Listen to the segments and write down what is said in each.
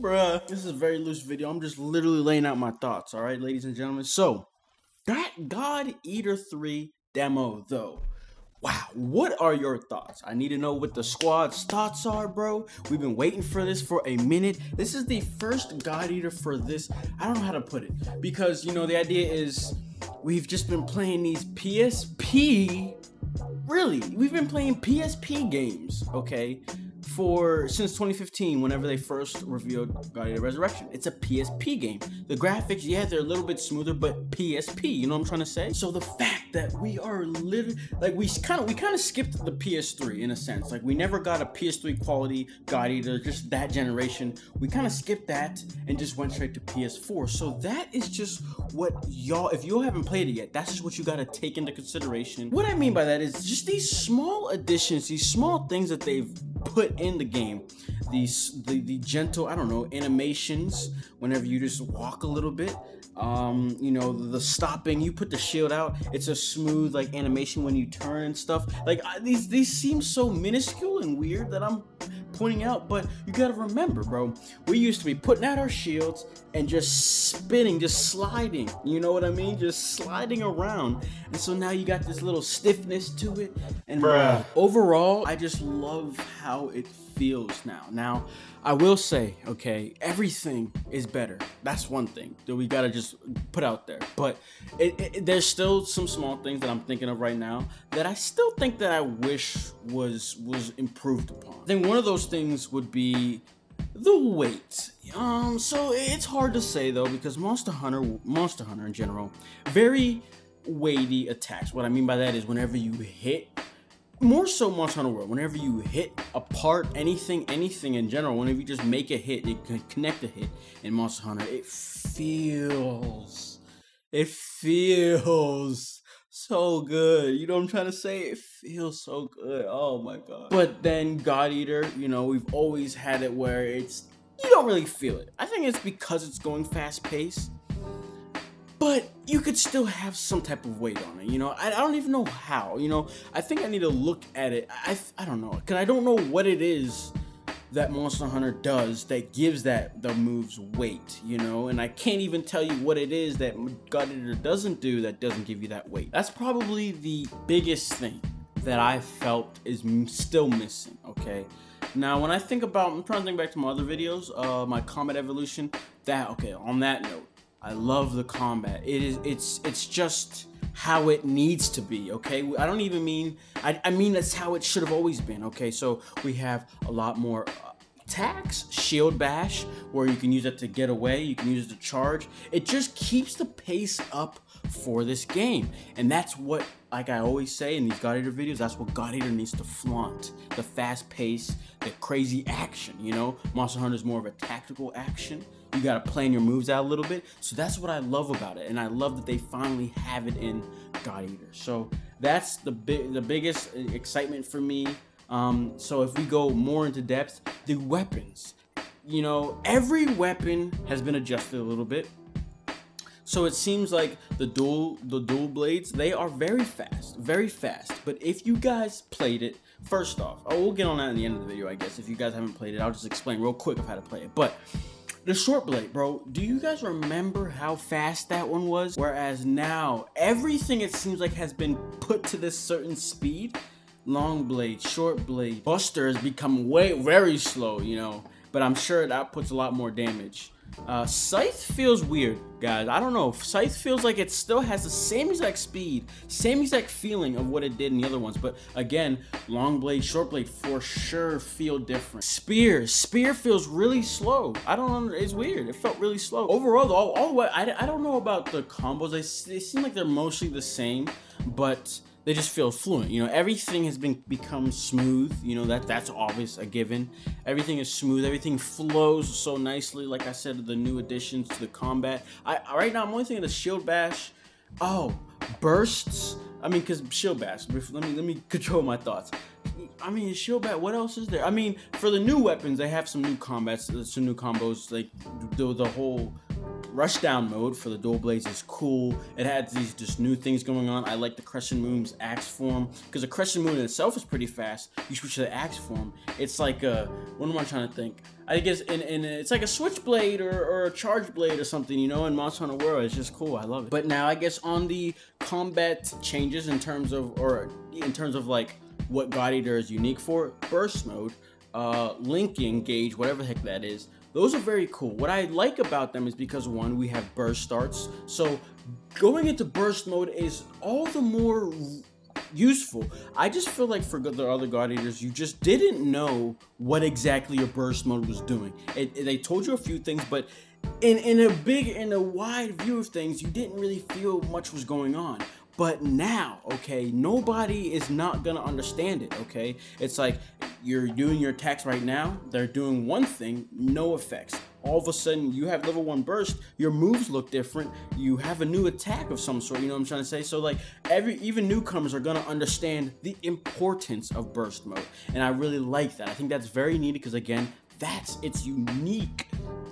Bruh, this is a very loose video. I'm just literally laying out my thoughts, alright, ladies and gentlemen? So, that God Eater 3 demo, though. Wow, what are your thoughts? I need to know what the squad's thoughts are, bro. We've been waiting for this for a minute. This is the first God Eater for this. I don't know how to put it. Because, you know, the idea is we've just been playing these PSP. Really, we've been playing PSP games, okay? Since 2015, whenever they first revealed God Eater Resurrection. It's a PSP game. The graphics, yeah, they're a little bit smoother, but PSP, you know what I'm trying to say? So the fact that we are literally, like, we kind of skipped the PS3 in a sense. Like, we never got a PS3 quality God Eater, just that generation. We kind of skipped that and just went straight to PS4. So that is just what y'all, if you haven't played it yet, that's just what you got to take into consideration. What I mean by that is just these small additions, these small things that they've put in the game, the gentle, I don't know, animations whenever you just walk a little bit, you know, the stopping, you put the shield out, it's a smooth like animation when you turn and stuff. Like these seem so minuscule and weird that I'm pointing out, but you gotta remember, bro, we used to be putting out our shields and just spinning, just sliding, you know what I mean, just sliding around. And so now you got this little stiffness to it, and overall I just love how it feels now. I will say, okay, everything is better. That's one thing that we gotta just put out there. But there's still some small things that I'm thinking of right now that I still think that I wish was improved upon. I think one of those things would be the weight. So it's hard to say though, because Monster Hunter in general, very weighty attacks. What I mean by that is whenever you hit, more so Monster Hunter World, whenever you hit a part, anything in general, whenever you just make a hit, you can connect a hit in Monster Hunter, it feels so good. You know what I'm trying to say? It feels so good. Oh my god. But then God Eater, you know, we've always had it where you don't really feel it. I think it's because it's going fast paced, but you could still have some type of weight on it, you know. I don't even know how, you know. I think I need to look at it. I don't know, because I don't know what it is that Monster Hunter does that gives the moves weight, you know. And I can't even tell you what it is that God Eater doesn't do that doesn't give you that weight. That's probably the biggest thing that I felt is still missing, okay. Now, when I think about, I'm trying to think back to my other videos, my combat evolution, on that note, I love the combat. It's just how it needs to be, okay? I don't even mean, I mean that's how it should have always been, okay? So we have a lot more attacks, shield bash, where you can use it to get away, you can use it to charge. It just keeps the pace up for this game. And that's what, like I always say in these God Eater videos, that's what God Eater needs to flaunt. The fast pace, the crazy action, you know? Monster Hunter is more of a tactical action. You gotta plan your moves out a little bit. So that's what I love about it. And I love that they finally have it in God Eater. So that's the biggest excitement for me. So if we go more into depth, the weapons. You know, every weapon has been adjusted a little bit. So it seems like the dual blades, they are very fast. But if you guys played it, first off, we'll get on that in the end of the video, I guess. If you guys haven't played it, I'll just explain real quick of how to play it. But the short blade, bro, do you guys remember how fast that one was? Whereas now, everything it seems like has been put to this certain speed. Long blade, short blade, Buster has become very slow, you know, but I'm sure it outputs a lot more damage. Scythe feels weird, guys. I don't know. Scythe feels like it still has the same exact speed, same exact feeling of what it did in the other ones. But again, long blade, short blade for sure feel different. Spear feels really slow. I don't know. It's weird. It felt really slow. Overall, though, all the way, I don't know about the combos. They seem like they're mostly the same, but they just feel fluent, you know. Everything has become smooth, you know. That's obvious, a given. Everything is smooth, everything flows so nicely. Like I said, the new additions to the combat. Right now I'm only thinking of shield bash. Oh, bursts. I mean, because shield bash. Let me control my thoughts. I mean, shield bash. What else is there? I mean, for the new weapons, they have some new combats, some new combos, like the whole Rushdown mode for the dual blades is cool. It had these just new things going on. I like the Crescent Moon's axe form, because the Crescent Moon in itself is pretty fast. You switch to the axe form, it's like a, what am I trying to think? I guess it's like a switchblade or a charge blade or something, you know, in Monster Hunter World. It's just cool. I love it. But now I guess on the combat changes in terms of like what God Eater is unique for, burst mode, linking, gauge, whatever the heck that is, those are very cool. What I like about them is because, one, we have burst starts, so going into burst mode is all the more useful. I just feel like for the other God Eaters, you just didn't know what exactly your burst mode was doing. They told you a few things, but in a wide view of things, you didn't really feel much was going on. But now, okay, nobody is not gonna understand it, okay? It's like you're doing your attacks right now, they're doing one thing, no effects. All of a sudden, you have level 1 burst, your moves look different, you have a new attack of some sort, you know what I'm trying to say? So like, even newcomers are gonna understand the importance of burst mode. And I really like that. I think that's very needed because, again, that's its unique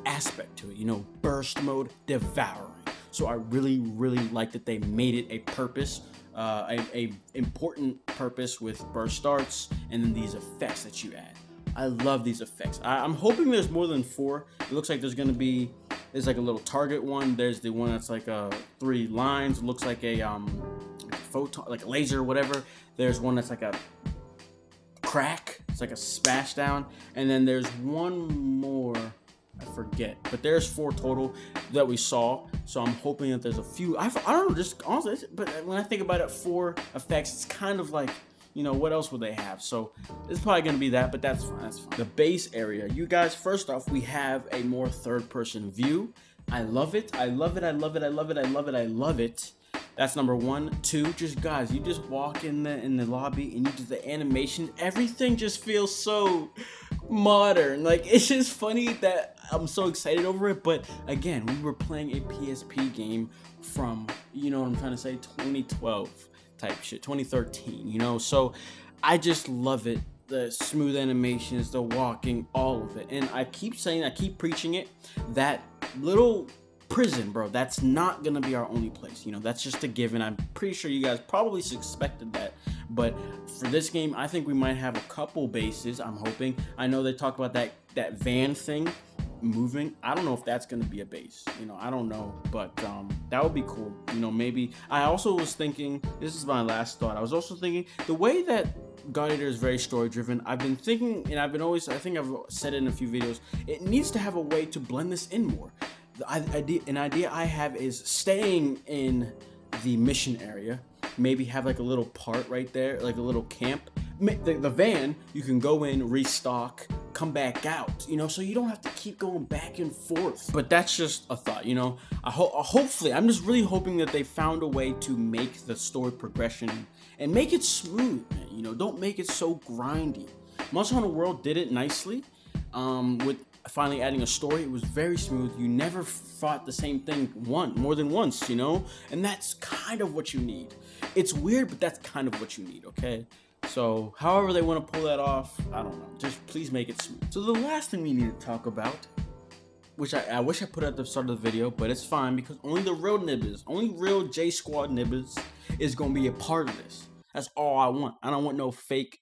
aspect to it, you know, burst mode, devouring. So I really like that they made it a purpose, a important purpose with burst starts and then these effects that you add. I love these effects. I'm hoping there's more than 4. It looks like there's like a little target one. There's the one that's like 3 lines. It looks like a photon, like a laser or whatever. There's one that's like a crack. It's like a smash down. And then there's one more. I forget, but there's 4 total that we saw, so I'm hoping that there's a few. I don't know, just honestly, but when I think about it, 4 effects, it's kind of like, you know, what else would they have? So it's probably gonna be that, but that's fine. That's fine. The base area, you guys. First off, we have a more third-person view. I love it. I love it. I love it. I love it. I love it. I love it. That's number 1. 2, just guys, you just walk in the lobby and you do the animation. Everything just feels so modern. Like, it's just funny that I'm so excited over it. But again, we were playing a PSP game from, you know what I'm trying to say, 2012 type shit, 2013, you know. So I just love it. The smooth animations, the walking, all of it. And I keep saying, I keep preaching it, that little prison, bro, that's not gonna be our only place, you know. That's just a given. I'm pretty sure you guys probably suspected that, but for this game, I think we might have a couple bases. I'm hoping. I know they talk about that van thing moving. I don't know if that's gonna be a base, you know. I don't know, but that would be cool, you know. Maybe. I also was thinking, this is my last thought, I was also thinking the way that God Eater is very story driven. I've been thinking, and I've been always, I think I've said it in a few videos, it needs to have a way to blend this in more. An idea I have is staying in the mission area, maybe have like a little part right there, like a little camp. The van, you can go in, restock, come back out, you know, so you don't have to keep going back and forth. But that's just a thought, you know. Hopefully, I'm just really hoping that they found a way to make the story progression and make it smooth, man, you know. Don't make it so grindy. Monster Hunter World did it nicely with finally adding a story. It was very smooth. You never fought the same thing more than once, you know, and that's kind of what you need. It's weird, but that's kind of what you need, okay? So however they want to pull that off, I don't know, just please make it smooth. So the last thing we need to talk about, which I wish I put at the start of the video, but it's fine because only the real nibbers, only real Jsquad nibbers is going to be a part of this. That's all I want. I don't want no fake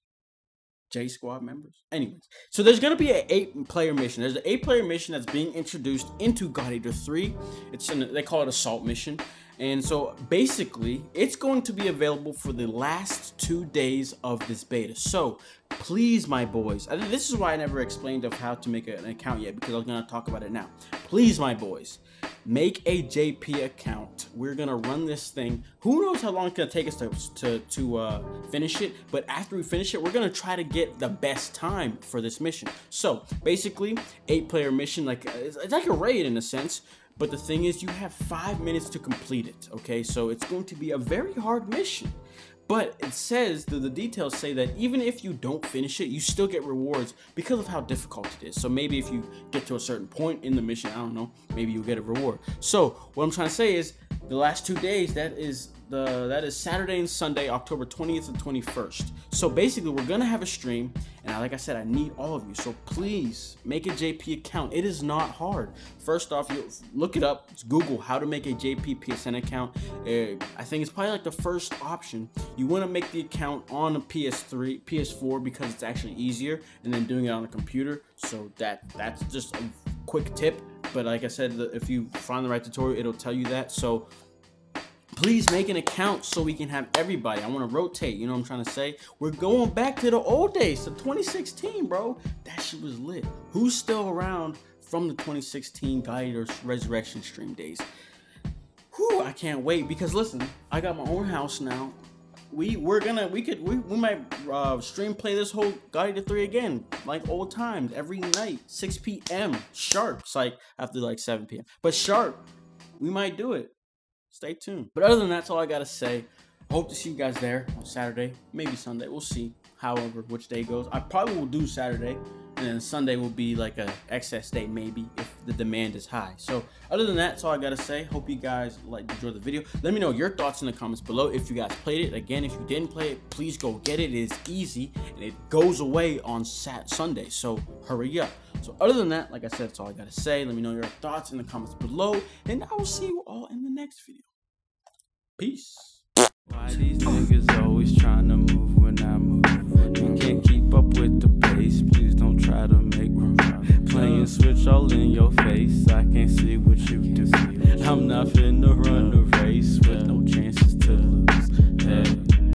Jsquad members. Anyways, so there's gonna be an 8-player mission. There's an 8-player mission that's being introduced into God Eater 3. They call it Assault Mission. And so basically, it's going to be available for the last 2 days of this beta. So please, my boys, this is why I never explained of how to make an account yet, because I was gonna talk about it now. Please, my boys, make a JP account. We're gonna run this thing. Who knows how long it's gonna take us to finish it, but after we finish it, we're gonna try to get the best time for this mission. So basically, 8-player mission, like it's like a raid in a sense. But the thing is, you have 5 minutes to complete it, okay? So it's going to be a very hard mission. But it says, the details say that even if you don't finish it, you still get rewards because of how difficult it is. So maybe if you get to a certain point in the mission, I don't know, maybe you'll get a reward. So what I'm trying to say is, the last 2 days, that is that is Saturday and Sunday, October 20th and 21st. So basically, we're gonna have a stream, and like I said, I need all of you. So please make a JP account. It is not hard. First off, you look it up. It's Google how to make a JP PSN account. I think it's probably like the first option. You want to make the account on a PS3, PS4 because it's actually easier, and then doing it on a computer. So that's just a quick tip. But like I said, if you find the right tutorial, it'll tell you that. So please make an account so we can have everybody. I want to rotate, you know what I'm trying to say? We're going back to the old days, to 2016, bro. That shit was lit. Who's still around from the 2016 Gladiator Resurrection stream days? Whew, I can't wait, because listen, I got my own house now. We might stream play this whole Gladiator 3 again, like old times, every night, 6 p.m. sharp. It's like after like 7 p.m. But sharp, we might do it. Stay tuned. But other than that, that's all I gotta say. I hope to see you guys there on Saturday, maybe Sunday. We'll see. However, which day goes. I probably will do Saturday, and then Sunday will be like a excess day, maybe, if the demand is high. So other than that, that's all I gotta say. Hope you guys enjoyed the video. Let me know your thoughts in the comments below if you guys played it. Again, if you didn't play it, please go get it. It is easy, and it goes away on Sunday, so hurry up. So other than that, like I said, that's all I gotta say. Let me know your thoughts in the comments below, and I will see you all in the next video. Peace. Why these niggas always trying to move when I move? You can't keep up with the pace, please don't try to make room. Playing switch all in your face, I can't see what you do. I'm not finna run the race with no chances to lose.